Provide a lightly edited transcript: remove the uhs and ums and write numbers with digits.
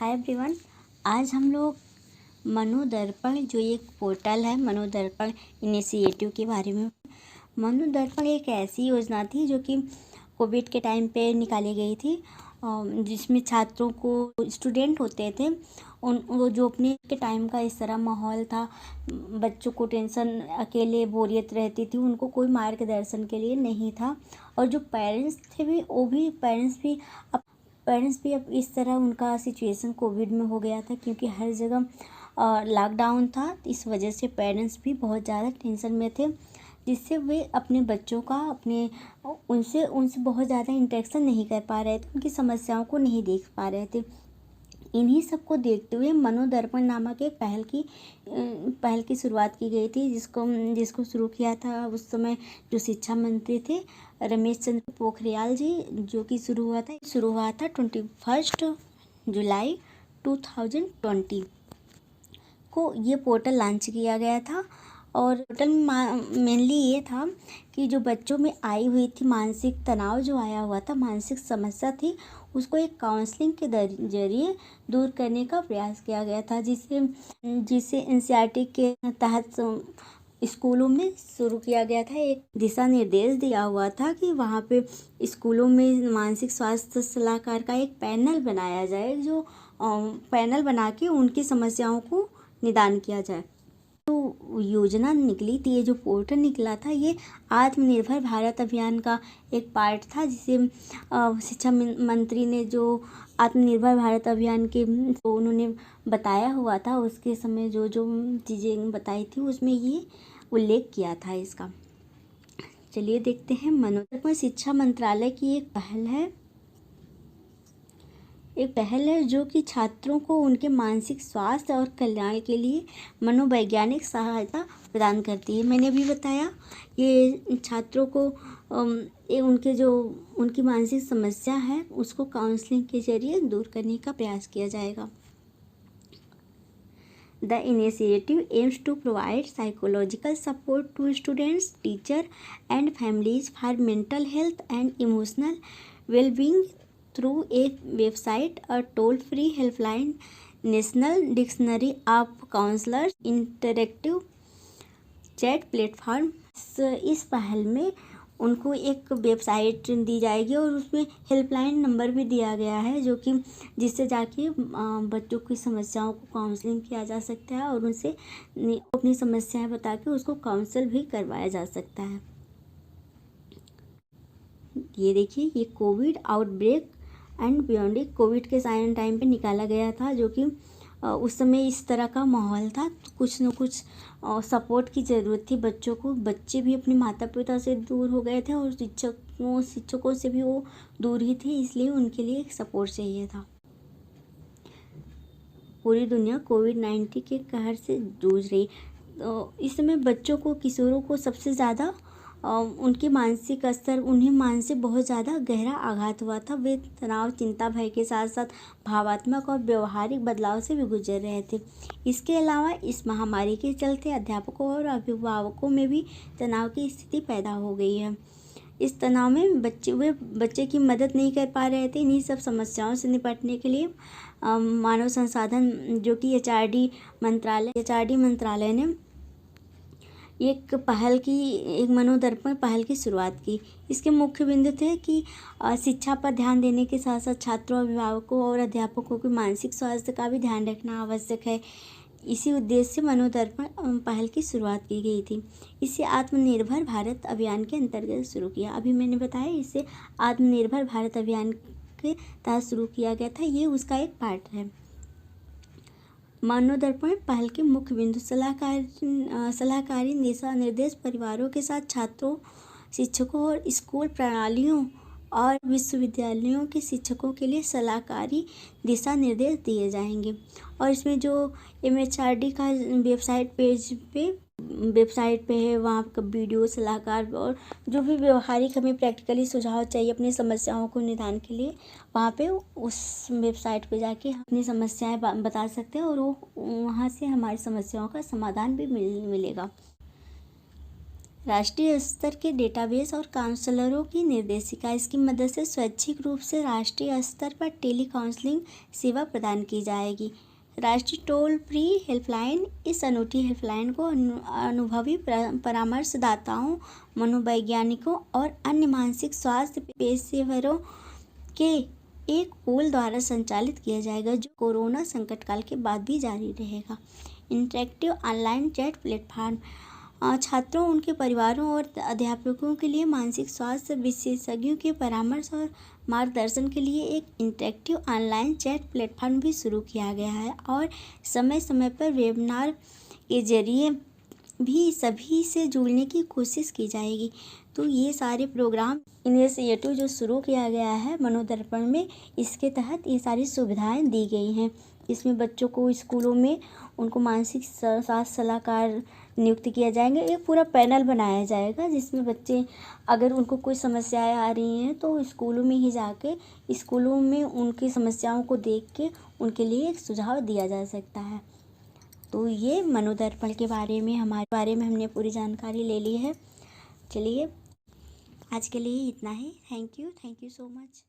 Hi everyone. आज हम लोग मनोदर्पण जो एक पोर्टल है मनोदर्पण इनिशिएटिव के बारे में। मनोदर्पण एक ऐसी योजना थी जो कि कोविड के टाइम पे निकाली गई थी, जिसमें छात्रों को स्टूडेंट होते थे उन वो जो अपने के टाइम का इस तरह माहौल था, बच्चों को टेंशन, अकेले बोरियत रहती थी, उनको कोई मार्गदर्शन के लिए नहीं था। और जो पेरेंट्स थे भी वो भी पेरेंट्स भी अब इस तरह उनका सिचुएशन कोविड में हो गया था, क्योंकि हर जगह लॉकडाउन था। इस वजह से पेरेंट्स भी बहुत ज़्यादा टेंशन में थे, जिससे वे अपने बच्चों का उनसे बहुत ज़्यादा इंटरेक्शन नहीं कर पा रहे थे, उनकी समस्याओं को नहीं देख पा रहे थे। इन्हीं सब को देखते हुए मनोदर्पण नामक एक पहल की शुरुआत की गई थी, जिसको शुरू किया था उस समय जो शिक्षा मंत्री थे रमेश चंद्र पोखरियाल जी, जो कि शुरू हुआ था 21 जुलाई 2020 को ये पोर्टल लॉन्च किया गया था। और पोर्टल मेनली ये था कि जो बच्चों में आई हुई थी मानसिक तनाव, जो आया हुआ था, मानसिक समस्या थी, उसको एक काउंसलिंग के जरिए दूर करने का प्रयास किया गया था, जिसे एनसीईआरटी के तहत स्कूलों में शुरू किया गया था। एक दिशा निर्देश दिया हुआ था कि वहाँ पे स्कूलों में मानसिक स्वास्थ्य सलाहकार का एक पैनल बनाया जाए, जो पैनल बना के उनकी समस्याओं को निदान किया जाए। तो योजना निकली थी, ये जो पोर्टल निकला था ये आत्मनिर्भर भारत अभियान का एक पार्ट था, जिसे शिक्षा मंत्री ने जो आत्मनिर्भर भारत अभियान के तो उन्होंने बताया हुआ था, उसके समय जो जो चीज़ें बताई थी उसमें ये उल्लेख किया था इसका। चलिए देखते हैं। मनोदर्पण शिक्षा मंत्रालय की एक पहल है जो कि छात्रों को उनके मानसिक स्वास्थ्य और कल्याण के लिए मनोवैज्ञानिक सहायता प्रदान करती है। मैंने अभी बताया, ये छात्रों को उनकी मानसिक समस्या है उसको काउंसलिंग के जरिए दूर करने का प्रयास किया जाएगा। The initiative aims to provide psychological support to students, teachers, and families for mental health and emotional well-being through a website, a toll-free helpline, national dictionary of counselors, interactive chat platform। इस पहल में उनको एक website दी जाएगी और उसमें helpline number भी दिया गया है, जो कि जिससे जाके बच्चों की समस्याओं को काउंसलिंग किया जा सकता है और उनसे अपनी समस्याएं बता के उसको काउंसल भी करवाया जा सकता है। ये देखिए, ये Covid outbreak and beyond Covid के टाइम पे निकाला गया था, जो कि उस समय इस तरह का माहौल था, कुछ न कुछ सपोर्ट की ज़रूरत थी बच्चों को। बच्चे भी अपने माता पिता से दूर हो गए थे और शिक्षकों से भी वो दूर ही थे, इसलिए उनके लिए एक सपोर्ट चाहिए था। पूरी दुनिया कोविड-19 के कहर से जूझ रही, तो इस समय बच्चों को, किशोरों को सबसे ज़्यादा उनके मानसिक स्तर, उन्हें मानसिक बहुत ज़्यादा गहरा आघात हुआ था। वे तनाव, चिंता, भय के साथ साथ भावात्मक और व्यवहारिक बदलाव से भी गुजर रहे थे। इसके अलावा इस महामारी के चलते अध्यापकों और अभिभावकों में भी तनाव की स्थिति पैदा हो गई है। इस तनाव में बच्चे की मदद नहीं कर पा रहे थे। इन्हीं सब समस्याओं से निपटने के लिए मानव संसाधन जो कि एचआरडी मंत्रालय ने एक मनोदर्पण पहल की शुरुआत की। इसके मुख्य बिंदु थे कि शिक्षा पर ध्यान देने के साथ साथ छात्रों, अभिभावकों और अध्यापकों के मानसिक स्वास्थ्य का भी ध्यान रखना आवश्यक है। इसी उद्देश्य से मनोदर्पण पहल की शुरुआत की गई थी। इसे आत्मनिर्भर भारत अभियान के अंतर्गत शुरू किया। अभी मैंने बताया, इसे आत्मनिर्भर भारत अभियान के तहत शुरू किया गया था, ये उसका एक पार्ट है। मनोदर्पण पहल के मुख्य बिंदु: सलाहकारी दिशा निर्देश, परिवारों के साथ छात्रों, शिक्षकों और स्कूल प्रणालियों और विश्वविद्यालयों के शिक्षकों के लिए सलाहकारी दिशा निर्देश दिए जाएंगे। और इसमें जो एमएचआरडी का वेबसाइट पे है, वहाँ का वीडियो सलाहकार और जो भी व्यवहारिक हमें प्रैक्टिकली सुझाव चाहिए अपनी समस्याओं को निदान के लिए, वहाँ पे उस वेबसाइट पे जाके अपनी समस्याएं बता सकते हैं और वो वहाँ से हमारी समस्याओं का समाधान भी मिलेगा। राष्ट्रीय स्तर के डेटाबेस और काउंसलरों की निर्देशिका। इसकी मदद से स्वैच्छिक रूप से राष्ट्रीय स्तर पर टेली काउंसलिंग सेवा प्रदान की जाएगी। राष्ट्रीय टोल फ्री हेल्पलाइन। इस अनूठी हेल्पलाइन को अनुभवी परामर्शदाताओं, मनोवैज्ञानिकों और अन्य मानसिक स्वास्थ्य पेशेवरों के एक पूल द्वारा संचालित किया जाएगा, जो कोरोना संकट काल के बाद भी जारी रहेगा। Interactive online chat platform. छात्रों, उनके परिवारों और अध्यापकों के लिए मानसिक स्वास्थ्य विशेषज्ञों के परामर्श और मार्गदर्शन के लिए एक इंटरेक्टिव ऑनलाइन चैट प्लेटफॉर्म भी शुरू किया गया है और समय समय पर वेबिनार के जरिए भी सभी से जुड़ने की कोशिश की जाएगी। तो ये सारे प्रोग्राम इनिशिएटिव जो शुरू किया गया है मनोदर्पण में, इसके तहत ये सारी सुविधाएं दी गई हैं। इसमें बच्चों को स्कूलों में उनको मानसिक स्वास्थ्य सलाहकार नियुक्त किया जाएंगे। एक पूरा पैनल बनाया जाएगा जिसमें बच्चे, अगर उनको कोई समस्याएं आ रही हैं तो स्कूलों में ही जाके स्कूलों में उनकी समस्याओं को देख के उनके लिए एक सुझाव दिया जा सकता है। तो ये मनोदर्पण के हमारे बारे में हमने पूरी जानकारी ले ली है। चलिए, आज के लिए इतना ही। Thank you so much.